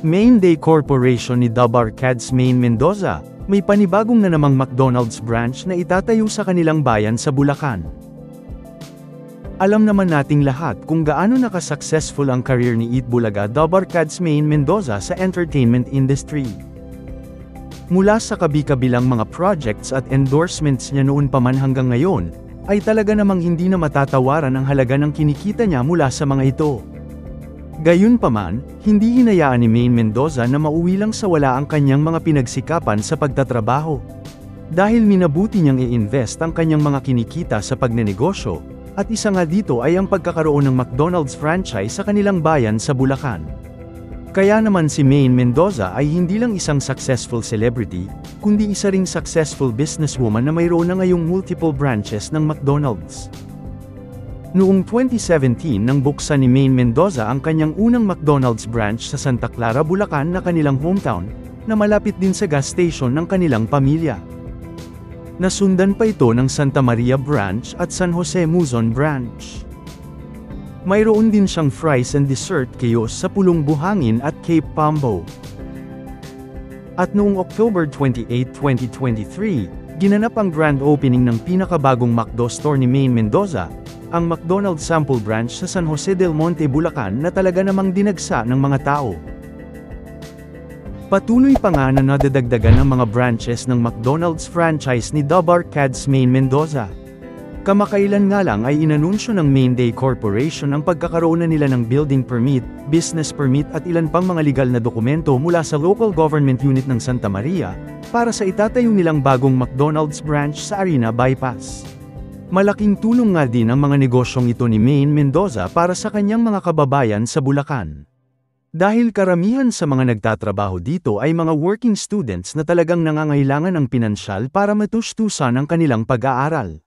Main Day Corporation ni Dub Arcades Main Mendoza, may panibagong na namang McDonald's branch na itatayo sa kanilang bayan sa Bulacan. Alam naman nating lahat kung gaano nakasuccessful ang career ni Eat Bulaga Dub Arcades Main Mendoza sa entertainment industry. Mula sa kabi-kabilang mga projects at endorsements niya noon pa man hanggang ngayon, ay talaga namang hindi na matatawaran ang halaga ng kinikita niya mula sa mga ito. Gayunpaman, hindi hinayaan ni Main Mendoza na mauwi lang sa wala ang kanyang mga pinagsikapan sa pagtatrabaho. Dahil minabuti niyang i-invest ang kanyang mga kinikita sa pagnenegosyo, at isa nga dito ay ang pagkakaroon ng McDonald's franchise sa kanilang bayan sa Bulacan. Kaya naman si Main Mendoza ay hindi lang isang successful celebrity, kundi isa ring successful businesswoman na mayroon na ngayong multiple branches ng McDonald's. Noong 2017 nang buksan ni Main Mendoza ang kanyang unang McDonald's branch sa Santa Clara, Bulacan na kanilang hometown, na malapit din sa gas station ng kanilang pamilya. Nasundan pa ito ng Santa Maria branch at San Jose Muzon branch. Mayroon din siyang fries and dessert kiosk sa Pulong Buhangin at Cape Pambo. At noong October 28, 2023, ginanap ang grand opening ng pinakabagong McDo store ni Main Mendoza, ang McDonald's Sample Branch sa San Jose del Monte, Bulacan na talaga namang dinagsa ng mga tao. Patuloy pa nga na nadadagdagan ang mga branches ng McDonald's franchise ni Dub Arcades Main Mendoza. Kamakailan nga lang ay inanunsyo ng Main Day Corporation ang pagkakaroon na nila ng building permit, business permit at ilan pang mga legal na dokumento mula sa local government unit ng Santa Maria, para sa itatayo nilang bagong McDonald's branch sa Arena Bypass. Malaking tulong nga din ang mga negosyong ito ni Main Mendoza para sa kanyang mga kababayan sa Bulacan. Dahil karamihan sa mga nagtatrabaho dito ay mga working students na talagang nangangailangan ng pinansyal para matustusan ang kanilang pag-aaral.